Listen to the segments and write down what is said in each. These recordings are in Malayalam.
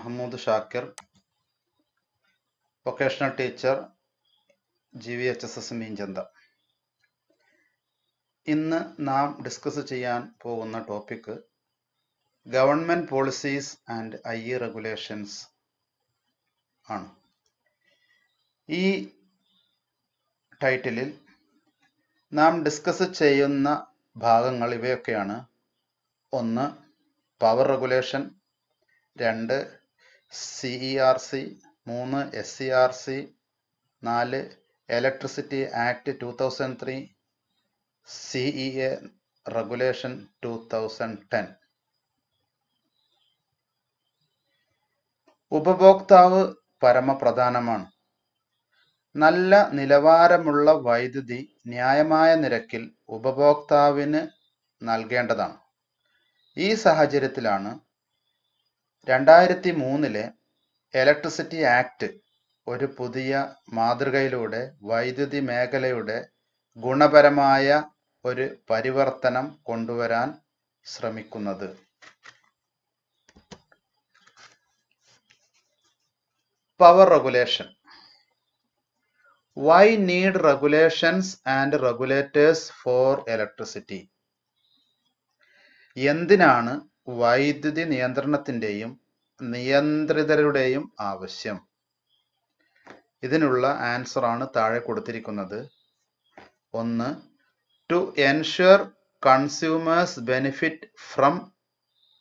Mahmood Shakir, Vocational Teacher, GVHSS മീഞ്ചന്ത. ഇന്ന് നാം ഡിസ്കസ് ചെയ്യാൻ പോകുന്ന topic government policies and IE regulations ആണ്. ഈ ടൈറ്റിലിൽ നാം ഡിസ്കസ് ചെയ്യുന്ന ഭാഗങ്ങൾ ഇവയൊക്കെയാണ്. 1. Power regulation, 2. CERC, 3. SERC, 4. Electricity act 2003, CEA regulation 2010. ഉപഭോക്താവ് പരമപ്രധാനമാണ്. നല്ല നിലവാരമുള്ള വൈദ്യുതി ന്യായമായ നിരക്കിൽ ഉപഭോക്താവിന് നൽകേണ്ടതാണ്. ഈ സാഹചര്യത്തിലാണ് 2003 ഇലക്ട്രിസിറ്റി ആക്ട് ഒരു പുതിയ മാതൃകയിലൂടെ വൈദ്യുതി മേഖലയുടെ ഗുണപരമായ ഒരു പരിവർത്തനം കൊണ്ടുവരാൻ ശ്രമിക്കുന്നത്. Power regulation. Why need regulations and regulators for electricity? എന്തിനാണ് വൈദ്യുതി നിയന്ത്രണത്തിൻ്റെയും നിയന്ത്രിതരുടെയും ആവശ്യം? ഇതിനുള്ള ആൻസർ ആണ് താഴെ കൊടുത്തിരിക്കുന്നത്. 1. To ensure consumers benefit from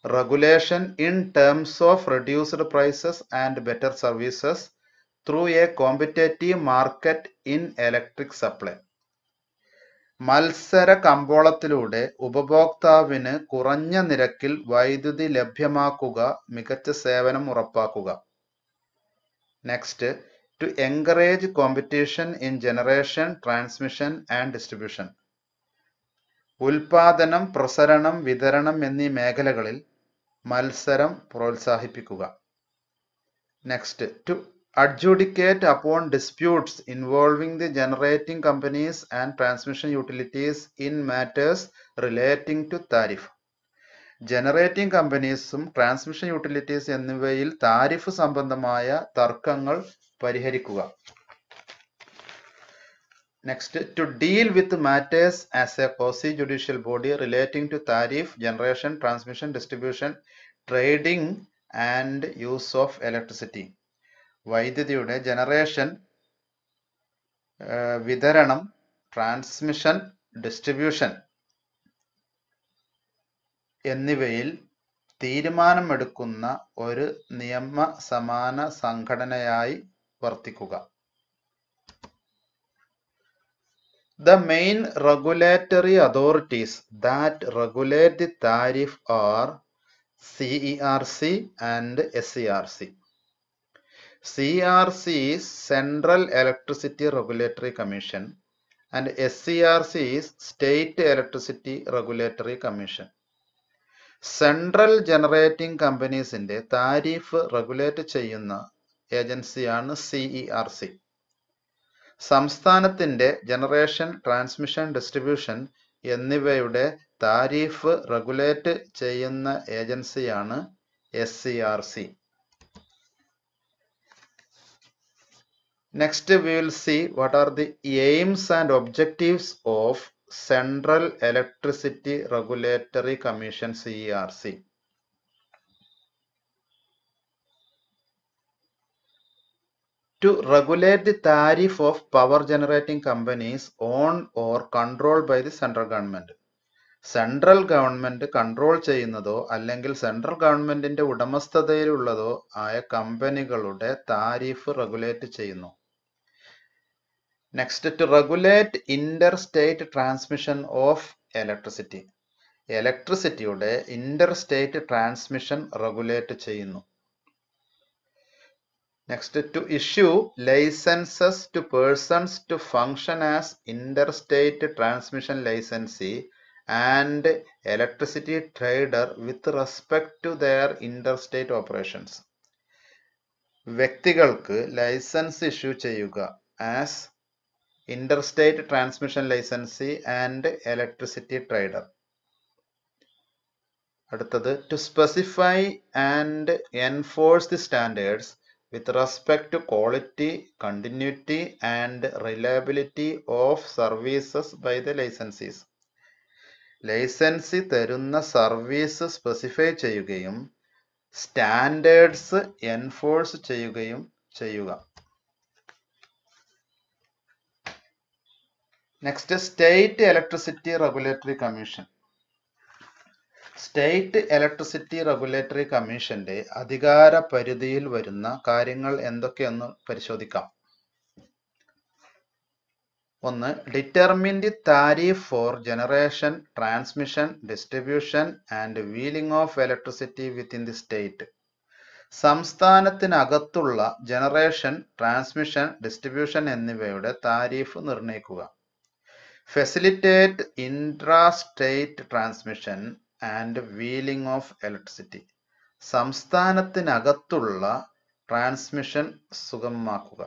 regulation in terms of reduced prices and better services through a competitive market in electric supply. മത്സര കമ്പോളത്തിലൂടെ ഉപഭോക്താവിന് കുറഞ്ഞ നിരക്കിൽ വൈദ്യുതി ലഭ്യമാക്കുക, മികച്ച സേവനം ഉറപ്പാക്കുക. Next, to encourage competition in generation, transmission and distribution. ഉൽപാദനം, പ്രസരണം, വിതരണം എന്നീ മേഖലകളിൽ മത്സരം പ്രോത്സാഹിപ്പിക്കുക. Next, to adjudicate upon disputes involving the generating companies and transmission utilities in matters relating to tariff. Generating കമ്പനീസും ട്രാൻസ്മിഷൻ യൂട്ടിലിറ്റീസ് എന്നിവയിൽ താരിഫ് സംബന്ധമായ തർക്കങ്ങൾ പരിഹരിക്കുക. Next, to deal with matters as a quasi judicial body relating to tariff, generation, transmission, distribution, trading and use of electricity. വൈദ്യുതിയുടെ ജനറേഷൻ, വിതരണം, ട്രാൻസ്മിഷൻ, ഡിസ്ട്രിബ്യൂഷൻ എന്നിവയിൽ തീരുമാനമെടുക്കുന്ന ഒരു നിയമസമാന സംഘടനയായി വർത്തിക്കുക. The main regulatory authorities that regulate the tariff are CERC and SERC. CERC is Central Electricity Regulatory Commission and SERC is State Electricity Regulatory Commission. Central generating കമ്പനീസിന്റെ താരിഫ് റെഗുലേറ്റ് ചെയ്യുന്ന ഏജൻസിയാണ് CERC. സംസ്ഥാനത്തിന്റെ ജനറേഷൻ, ട്രാൻസ്മിഷൻ, ഡിസ്ട്രിബ്യൂഷൻ എന്നിവയുടെ താരിഫ് റെഗുലേറ്റ് ചെയ്യുന്ന ഏജൻസിയാണ് SERC. Next, we will see what are the aims and objectives of Central Electricity Regulatory Commission CERC. To regulate the tariff of power generating companies owned or controlled by the central government. Central government control ചെയ്യുന്നതോ അല്ലെങ്കിൽ സെൻട്രൽ ഗവൺമെന്റിന്റെ ഉടമസ്ഥതയിലുള്ളതോ ആയ കമ്പനികളുടെ താരിഫ് റെഗുലേറ്റ് ചെയ്യുന്നു. Next, to regulate inter state transmission of electricity. ഇലക്ട്രിസിറ്റിയുടെ ഇന്റർ സ്റ്റേറ്റ് ട്രാൻസ്മിഷൻ റെഗുലേറ്റ് ചെയ്യുന്നു. Next, to issue licenses to persons to function as inter state transmission licensee and electricity trader with respect to their inter state operations. വ്യക്തികൾക്ക് ലൈസൻസ് ഇഷ്യൂ ചെയ്യുക as interstate transmission licensee and electricity trader. അടുത്തത് to specify and enforce the standards with respect to quality, continuity and reliability of services by the licensees. Licensee തരുന്ന സർവീസ് സ്പെസിഫൈ ചെയ്യുകയും സ്റ്റാൻഡേർഡ്സ് എൻഫോഴ്സ് ചെയ്യുകയും ചെയ്യുക. Next, state electricity regulatory commission. State electricity regulatory കമ്മീഷന്റെ അധികാര പരിധിയിൽ വരുന്ന കാര്യങ്ങൾ എന്തൊക്കെയെന്ന് പരിശോധിക്കാം. ഒന്ന്, determine the tariff for generation, transmission, distribution and wheeling of electricity within the state. സംസ്ഥാനത്തിനകത്തുള്ള ജനറേഷൻ, ട്രാൻസ്മിഷൻ, ഡിസ്ട്രിബ്യൂഷൻ എന്നിവയുടെ താരിഫ് നിർണ്ണയിക്കുക. Facilitate intra state transmission and wheeling of electricity. സംസ്ഥാനത്തിനകത്തുള്ള ട്രാൻസ്മിഷൻ സുഗമമാക്കുക.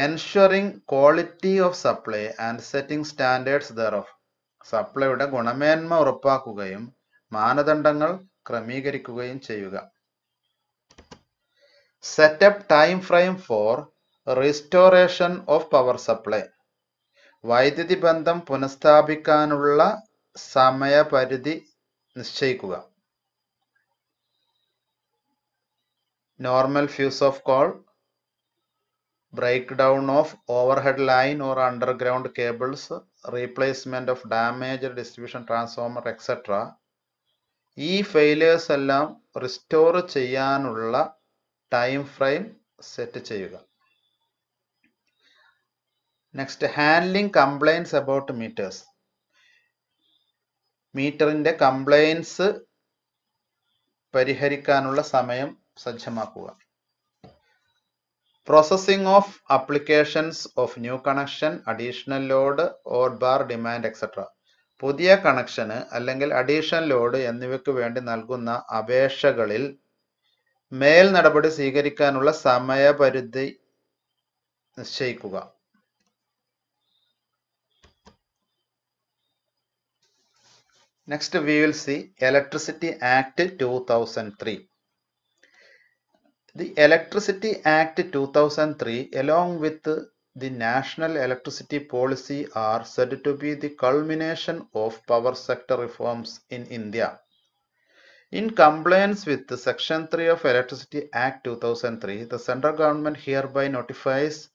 Ensuring quality of supply and setting standards thereof. സപ്ലൈയുടെ ഗുണമേന്മ ഉറപ്പാക്കുകയും മാനദണ്ഡങ്ങൾ ക്രമീകരിക്കുകയും ചെയ്യുക. Setup time frame for restoration of power supply. വൈദ്യുതി ബന്ധം പുനഃസ്ഥാപിക്കാനുള്ള സമയപരിധി നിശ്ചയിക്കുക. Normal fuse off call, breakdown of overhead line or underground cables, replacement of damaged distribution transformer, etc. ഈ ഫെയിലിയേഴ്സ് എല്ലാം റിസ്റ്റോർ ചെയ്യാനുള്ള ടൈം ഫ്രെയിം സെറ്റ് ചെയ്യുക. Next, handling complaints about meters. മീറ്ററിന്റെ കംപ്ലൈൻറ്റ്സ് പരിഹരിക്കാനുള്ള സമയം സജ്ജമാക്കുക. Processing of applications of new connection, additional load or bar demand, etc. പുതിയ കണക്ഷന് അല്ലെങ്കിൽ അഡീഷണൽ ലോഡ് എന്നിവയ്ക്ക് വേണ്ടി നൽകുന്ന അപേക്ഷകളിൽ മേൽ നടപടി സ്വീകരിക്കാനുള്ള സമയപരിധി നിശ്ചയിക്കുക. Next we will see Electricity Act 2003. The Electricity Act 2003 along with the National Electricity Policy are said to be the culmination of power sector reforms in India. In compliance with Section 3 of Electricity Act 2003, the central government hereby notifies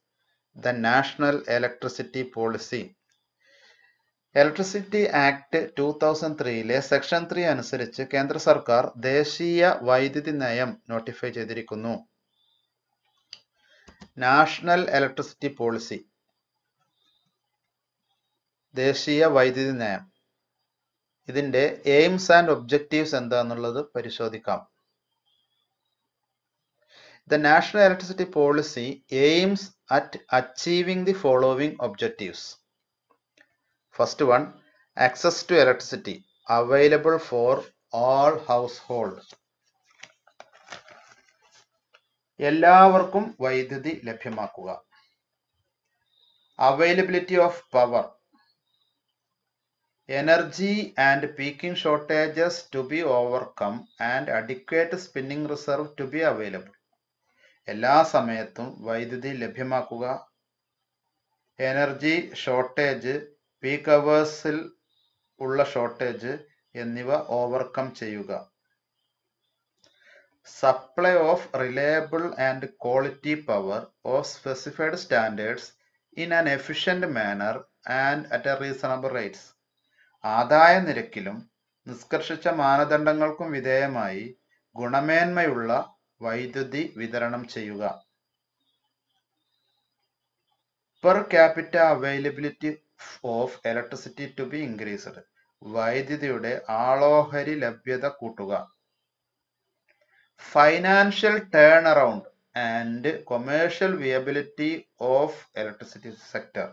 the National Electricity Policy. Electricity act 2003 section 3 അനുസരിച്ച് കേന്ദ്ര സർക്കാർ ദേശീയ വൈദ്യുതി നയം നോട്ടിഫൈ ചെയ്തിരിക്കുന്നു. നാഷണൽ ഇലക്ട്രിസിറ്റി പോളിസി, ദേശീയ വൈദ്യുതി നയം, ഇതിന്റെ എയിംസ് ആൻഡ് ഒബ്ജക്റ്റീവ്സ് എന്താന്നുള്ളത് പരിശോധിക്കാം. The National Electricity Policy aims at achieving the following objectives. First one, access to electricity available for all households. എല്ലാവർക്കും വൈദ്യുതി ലഭ്യമാക്കുക. Availability of power. Energy and peaking shortages to be overcome and adequate spinning reserve to be available. എല്ലാ സമയത്തും വൈദ്യുതി ലഭ്യമാക്കുക. എനർജി ഷോർട്ടേജ്, പീക്ക് അവേഴ്സിൽ ഉള്ള ഷോർട്ടേജ് എന്നിവ ഓവർകം ചെയ്യുക. Supply of reliable and quality power of specified standards in an efficient manner and at a reasonable rates. ആദായ നിരക്കിലും നിഷ്കർഷിച്ച മാനദണ്ഡങ്ങൾക്കും വിധേയമായി ഗുണമേന്മയുള്ള വൈദ്യുതി വിതരണം ചെയ്യുക. Per capita availability of electricity to be increased. വൈദ്യുതിയുടെ ആളോഹരി ലഭ്യത കൂട്ടുക. Financial turn around and commercial viability of electricity sector.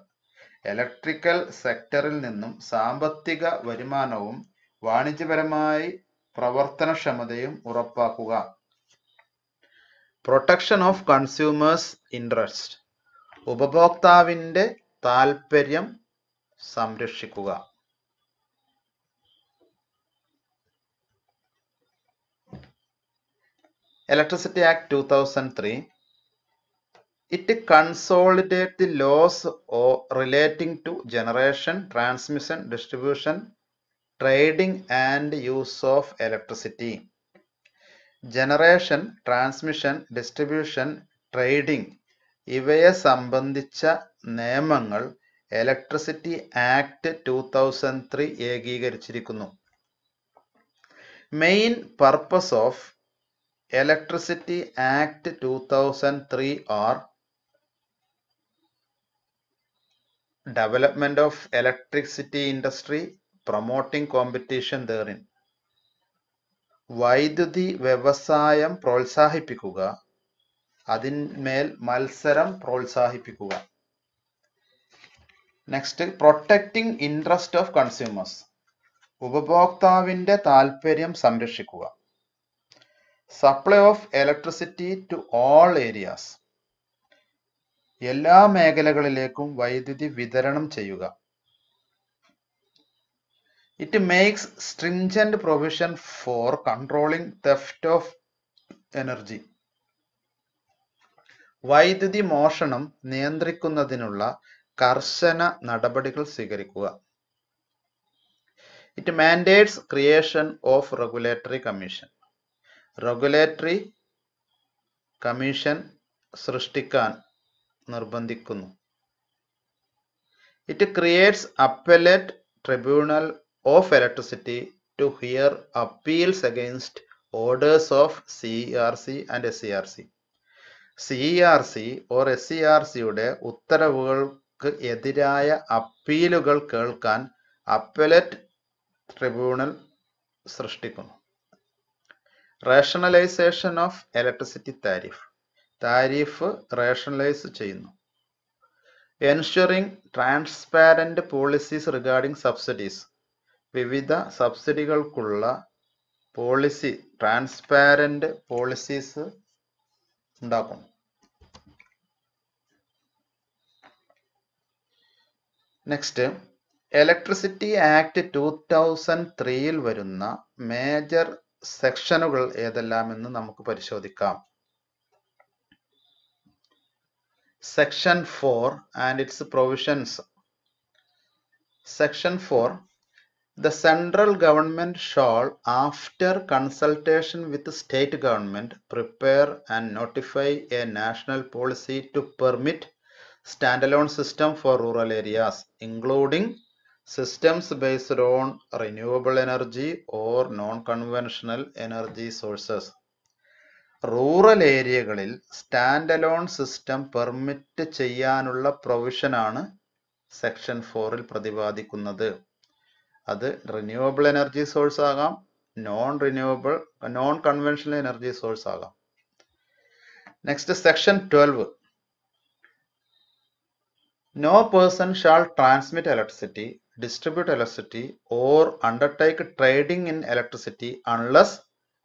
Electrical സെക്ടറിൽ നിന്നും സാമ്പത്തിക വരുമാനവും വാണിജ്യപരമായി പ്രവർത്തനക്ഷമതയും ഉറപ്പാക്കുക. Protection of consumers interest. ഉപഭോക്താവിന്റെ താൽപര്യം സംരക്ഷിക്കുക. Electricity Act 2003, it consolidates the laws relating to generation, transmission, distribution, trading and use of electricity. Generation, transmission, distribution, trading ഇവയെ സംബന്ധിച്ച നിയമങ്ങൾ ഇലക്ട്രിസിറ്റി ആക്ട് 2003 ഏകീകരിച്ചിരിക്കുന്നു. Main purpose of Electricity Act 2003 are development of electricity industry, promoting competition therein. വൈദ്യുതി വ്യവസായം പ്രോത്സാഹിപ്പിക്കുക, അതിന്മേൽ മത്സരം പ്രോത്സാഹിപ്പിക്കുക. Next, protecting interest of consumers, ഉപഭോക്താവിന്റെ താൽപര്യം സംരക്ഷിക്കുക. Supply of electricity to all areas, എല്ലാ മേഖലകളിലേക്കും വൈദ്യുതി വിതരണം ചെയ്യുക. It makes stringent provision for controlling theft of energy, വൈദ്യുതി മോഷണം നിയന്ത്രിക്കുന്നതിനുള്ള കർശന നടപടികൾ സ്വീകരിക്കുക. It mandates creation of regulatory commission, regulatory commission സൃഷ്ടിക്കാൻ നിർബന്ധിക്കുന്നു. It creates appellate tribunal of electricity to hear appeals against orders of CERC and SERC. CERC or SERCയുടെ ഉത്തരവുകൾക്ക് എതിരായ അപ്പീലുകൾ കേൾക്കാൻ അപ്പലേറ്റ് ട്രിബ്യൂണൽ സൃഷ്ടിക്കുന്നു. Rationalisation of electricity tariff rationalise ചെയ്യുന്നു. Ensuring transparent policies regarding subsidies, വിവിധ സബ്സിഡികൾക്കുള്ള പോളിസി ട്രാൻസ്പാരന്റ് പോളിസീസ് ഉണ്ടാക്കുന്നു. നെക്സ്റ്റ്, ഇലക്ട്രിസിറ്റി ആക്ട് 2003 വരുന്ന മേജർ സെക്ഷനുകൾ ഏതെല്ലാമെന്ന് നമുക്ക് പരിശോധിക്കാം. Section 4 and its provisions. Section 4. The central government shall, after consultation with the state government, prepare and notify a national policy to permit standalone system for rural areas, including systems based on renewable energy or non-conventional energy sources. Rural ഏരിയകളിൽ സ്റ്റാൻഡ് അലോൺ സിസ്റ്റം പെർമിറ്റ് ചെയ്യാനുള്ള പ്രൊവിഷനാണ് സെക്ഷൻ 4 പ്രതിപാദിക്കുന്നത്. അത് റിന്യൂവബിൾ എനർജി സോഴ്സ് ആകാം, നോൺ കൺവെൻഷണൽ എനർജി സോഴ്സ് ആകാം. Next, section 12. No person shall transmit electricity, distribute electricity, or undertake trading in electricity unless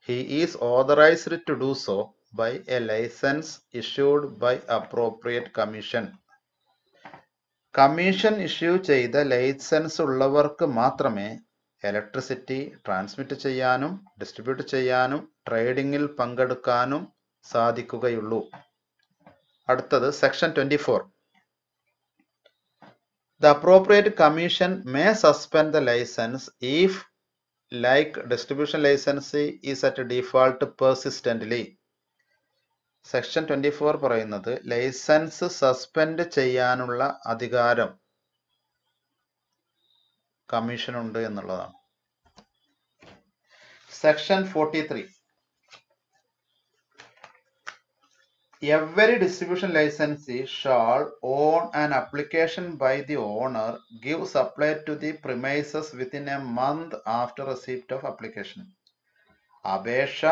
he is authorized to do so by a license issued by appropriate commission. Commission issue ചെയ്ത ലൈസൻസ് ഉള്ളവർക്ക് മാത്രമേ ഇലക്ട്രിസിറ്റി ട്രാൻസ്മിറ്റ് ചെയ്യാനും ഡിസ്ട്രിബ്യൂട്ട് ചെയ്യാനും ട്രേഡിംഗിൽ പങ്കെടുക്കാനും സാധിക്കുകയുള്ളൂ. അടുത്തത് section 24. The appropriate commission may suspend the license if, like distribution license, is at default persistently. Section 24 പറയുന്നത് ലൈസൻസ് സസ്പെൻഡ് ചെയ്യാനുള്ള അധികാരം കമ്മീഷനുണ്ട് എന്നുള്ളതാണ്. Section 43. Every distribution licensee shall, on an application by the owner, give supply to the premises within a month after receipt of application. അപേക്ഷ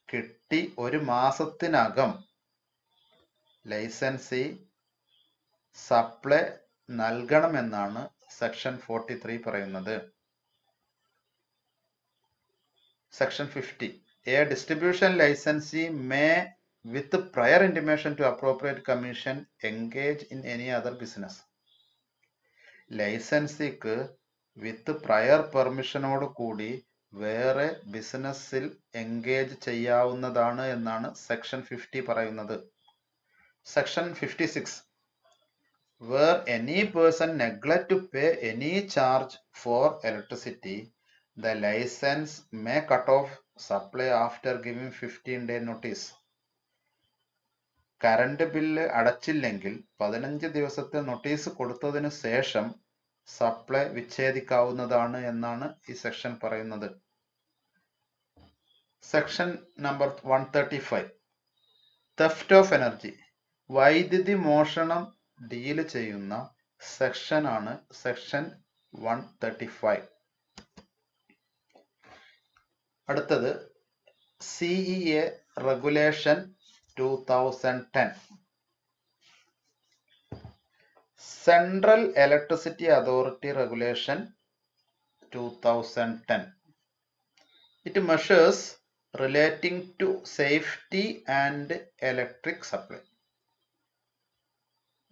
കിട്ടി ഒരു മാസത്തിനകം ലൈസൻസി സപ്ലൈ നൽകണമെന്നാണ് സെക്ഷൻ 43 പറയുന്നത്. Section 50. A distribution licensee may, with prior intimation to appropriate commission, engage in any other business. ലൈസൻസിക്ക് വിത്ത് പ്രയർ പെർമിഷനോട് കൂടി വേറെ ബിസിനസ്സിൽ എൻഗേജ് ചെയ്യാവുന്നതാണ് എന്നാണ് സെക്ഷൻ 50 പറയുന്നത്. Section 56, where any person neglect to pay any charge for electricity, the license may cut off supply after giving 15-day notice. Current bill അടച്ചില്ലെങ്കിൽ 15 ദിവസത്തെ നോട്ടീസ് കൊടുത്തതിനു ശേഷം സപ്ലൈ വിച്ഛേദിക്കാവുന്നതാണ് എന്നാണ് ഈ സെക്ഷൻ പറയുന്നത്. Section number 135, theft of energy, വൈദ്യുതി മോഷണം ഡീൽ ചെയ്യുന്ന സെക്ഷൻ ആണ് സെക്ഷൻ 135. അടുത്തത് CEA regulation 2010. Central electricity authority regulation 2010. It measures relating to safety and electric supply.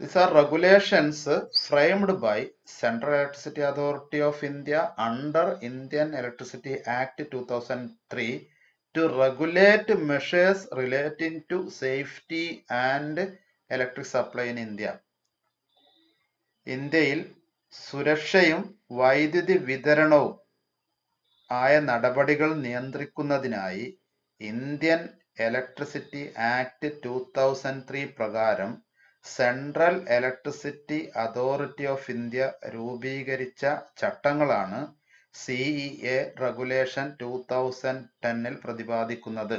These are regulations framed by Central Electricity Authority of India under Indian Electricity Act 2003 to regulate measures relating to safety and electric supply in India. ഇന്ത്യയിൽ സുരക്ഷയും വൈദ്യുതി വിതരണവും ആയ നടപടികൾ നിയന്ത്രിക്കുന്നതിനായി ഇന്ത്യൻ ഇലക്ട്രിസിറ്റി ആക്ട് 2003 പ്രകാരം central electricity authority of India രൂപീകരിച്ച ചട്ടങ്ങളാണ് CEA റെഗുലേഷൻ 2010 പ്രതിപാദിക്കുന്നത്.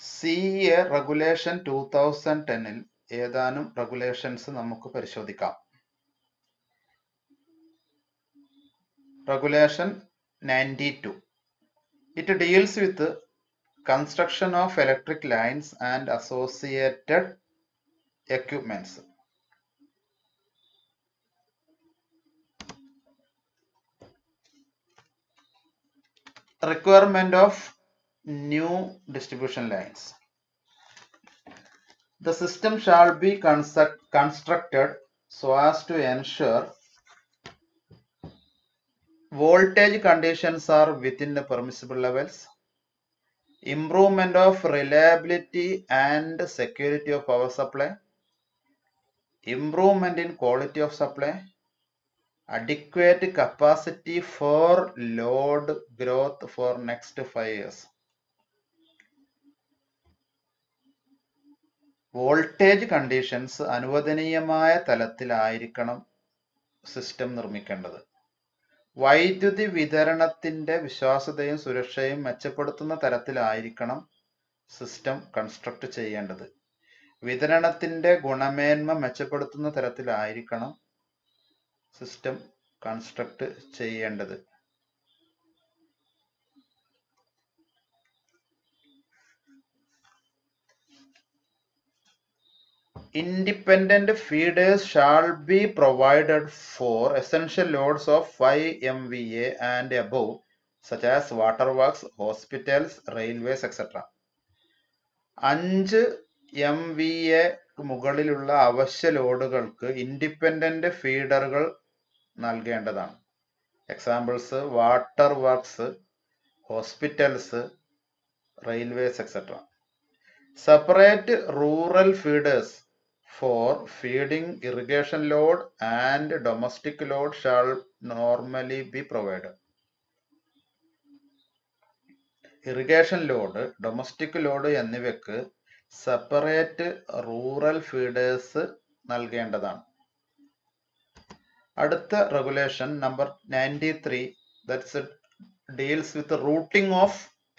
CEA റെഗുലേഷൻ 2010 ഏതാനും റെഗുലേഷൻസ് നമുക്ക് പരിശോധിക്കാം. Regulation 92. It deals with construction of electric lines and associated equipments. Requirement of new distribution lines. The system shall be constructed so as to ensure voltage conditions are within the permissible levels, improvement of reliability and security of power supply, improvement in quality of supply, adequate capacity for load growth for next 5 years. Voltage conditions അനുവദനീയമായ തലത്തിലായിരിക്കണം സിസ്റ്റം നിർമ്മിക്കേണ്ടത്. വൈദ്യുതി വിതരണത്തിന്റെ വിശ്വാസ്യതയും സുരക്ഷയും മെച്ചപ്പെടുത്തുന്ന തരത്തിലായിരിക്കണം സിസ്റ്റം കൺസ്ട്രക്ട് ചെയ്യേണ്ടത്. വിതരണത്തിന്റെ ഗുണമേന്മ മെച്ചപ്പെടുത്തുന്ന തരത്തിലായിരിക്കണം സിസ്റ്റം കൺസ്ട്രക്ട് ചെയ്യേണ്ടത്. Independent feeders shall be provided for essential loads of 5 MVA and above, such as waterworks, hospitals, railways, etc. 5 MVA മുകളിലുള്ള അവശ്യ ലോഡുകൾക്ക് ഇൻഡിപെൻഡന്റ് ഫീഡറുകൾ നൽകേണ്ടതാണ്. Examples water works, hospitals, railways etcetera. Separate rural feeders for feeding irrigation load and domestic load shall normally be provided. Irrigation load, domestic load എന്നിവയ്ക്ക് സെപ്പറേറ്റ് റൂറൽ ഫീഡേഴ്സ് നൽകേണ്ടതാണ്. അടുത്ത regulation number 93, that deals with the routing of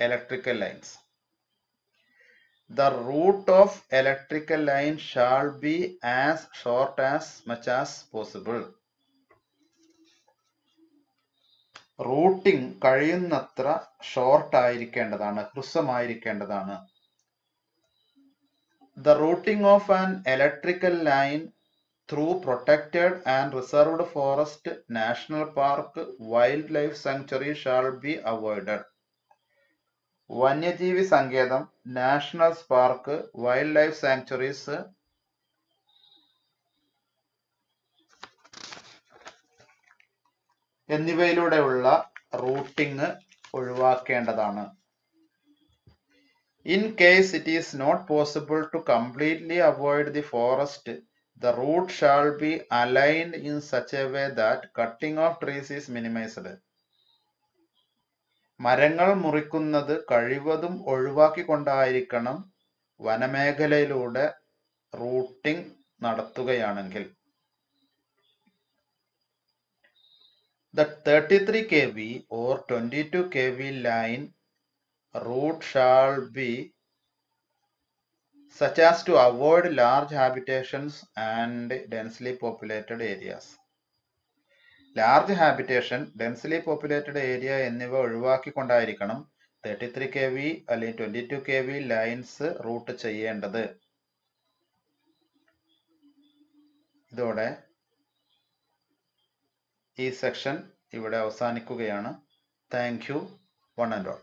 electrical lines. The route of electrical line shall be as short as much as possible. Routing കഴിയുന്നത്ര short ആയിരിക്കേണ്ടതാണ്, ഹ്രസ്വമായിരിക്കേണ്ടതാണ്. The routing of an electrical line through protected and reserved forest, national park, wildlife sanctuary shall be avoided. വന്യജീവി സങ്കേതം, national park, wildlife sanctuaries എന്നിവയിലൂടെയുള്ള റൂട്ടിംഗ് ഒഴിവാക്കേണ്ടതാണ്. In case it is not possible to completely avoid the forest, the route shall be aligned in such a way that cutting of trees is minimized. മരങ്ങൾ മുറിക്കുന്നത് കഴിവതും ഒഴിവാക്കിക്കൊണ്ടായിരിക്കണം വനമേഖലയിലൂടെ റൂട്ടിംഗ് നടത്തുകയാണെങ്കിൽ. The 33 kV or 22 kV line route shall be such as to avoid large habitations and densely populated areas. Large habitation, densely populated area എന്നിവ ഒഴിവാക്കിക്കൊണ്ടായിരിക്കണം 33 kV അല്ലെങ്കിൽ 22 kV ലൈൻസ് റൂട്ട് ചെയ്യേണ്ടത്. ഇതോടെ ഈ സെക്ഷൻ ഇവിടെ അവസാനിക്കുകയാണ്. Thank you one and all.